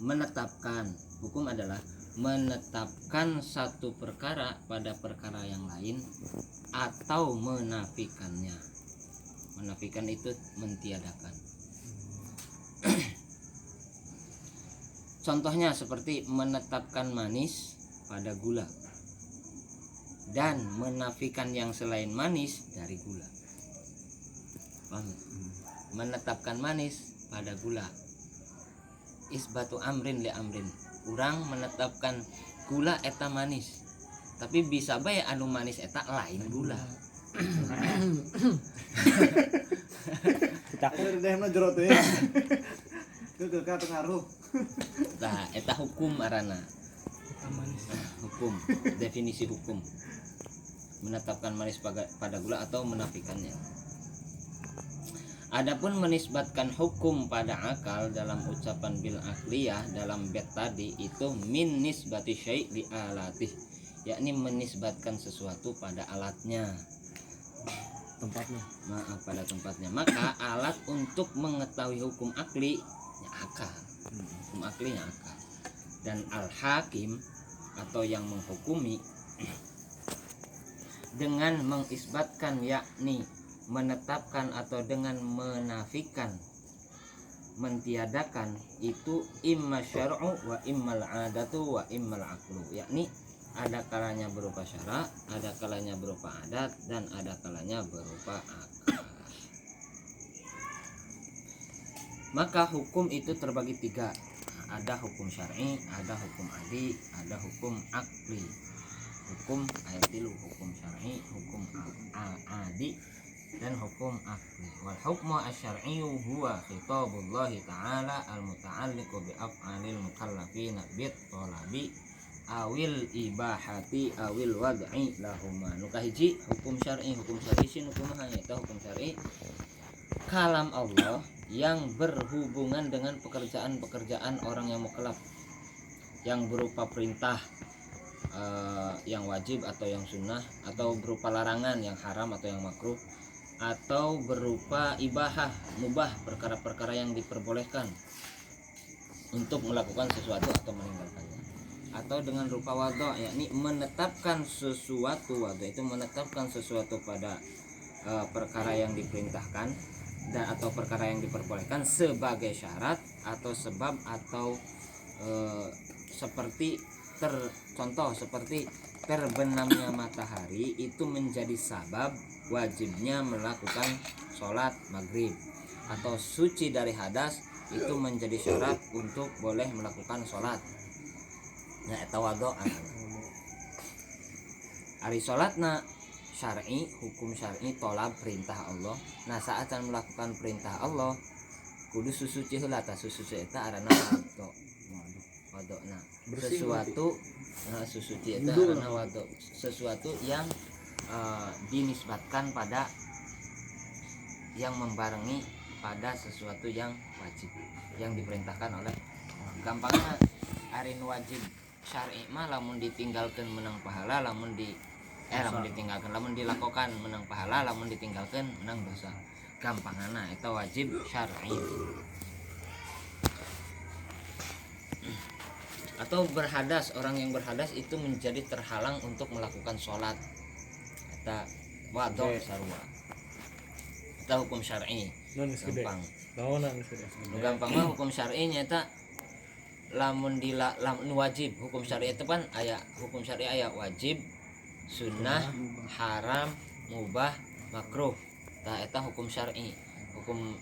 menetapkan. Hukum adalah menetapkan satu perkara pada perkara yang lain atau menafikannya. Menafikan itu mentiadakan. Contohnya seperti menetapkan manis pada gula dan menafikan yang selain manis dari gula. Paham? Menetapkan manis pada gula, isbatu amrin li amrin. Urang menetapkan gula eta manis, tapi bisa bae anu manis eta lain gula. Kita dehna jero teh. Teu ka pengaruh. Nah, eta hukum arana. Hukum, definisi hukum. Menetapkan manis pada gula atau menafikannya. Adapun menisbatkan hukum pada akal dalam ucapan bil akliyah dalam bait tadi itu min nisbati syai' li alatih, yakni menisbatkan sesuatu pada alatnya. Tempatnya. Maaf, pada tempatnya. Maka alat untuk mengetahui hukum akli ya akal. Hukum aklinya akal. Dan al-hakim atau yang menghukumi dengan mengisbatkan yakni menetapkan atau dengan menafikan, mentiadakan itu imma syar'u wa immal adatu wa immal aqlu, yakni ada kalanya berupa syara, ada kalanya berupa adat, dan ada kalanya berupa akal. Maka hukum itu terbagi tiga. Ada hukum syar'i, ada hukum adi, ada hukum akli. Hukum ayat tilu, hukum syar'i, hukum adi, dan hukum akli. Wal hukmu asy-syar'iyyu huwa khitabullah ta'ala al-muta'alliqu bi af'alil mukallafina bit talabi awil ibahati awil wad'i lahuma. Nu kahiji hukum syar'i sin hukumaha eta hukum syar'i kalam Allah yang berhubungan dengan pekerjaan-pekerjaan orang yang mukallaf, yang berupa perintah yang wajib atau yang sunnah, atau berupa larangan yang haram atau yang makruh, atau berupa ibahah mubah, perkara-perkara yang diperbolehkan untuk melakukan sesuatu atau meninggalkannya, atau dengan rupa wadha, yakni menetapkan sesuatu. Wadha itu menetapkan sesuatu pada perkara yang diperintahkan dan atau perkara yang diperbolehkan sebagai syarat atau sebab atau seperti contoh seperti terbenamnya matahari itu menjadi sabab wajibnya melakukan sholat maghrib, atau suci dari hadas itu menjadi syarat untuk boleh melakukan sholat. Nah, eta wadha ari sholatna syar'i, hukum syar'i tolab perintah Allah. Nah, saat melakukan perintah Allah kudu susuci heula, tah susuci eta arana wadha. Wadona sesuatu susuci eta arana wadha, sesuatu yang dinisbatkan pada yang membarengi pada sesuatu yang wajib yang diperintahkan oleh gampangnya arin wajib syar'i mah lamun ditinggalkeun menang pahala, lamun ditinggalkan lamun dilakukan menang pahala, lamun ditinggalkan menang dosa. Gampangana eta wajib syar'i. Atau berhadas, orang yang berhadas itu menjadi terhalang untuk melakukan sholat, eta wadha sarua. Eta hukum syar'i. Gampang. Gampang mah hukum syar'i nyata lamun wajib. Hukum syar'i itu kan aya hukum syar'i aya wajib, sunnah, haram, mubah, makruh. Tah eta hukum syar'i. Hukum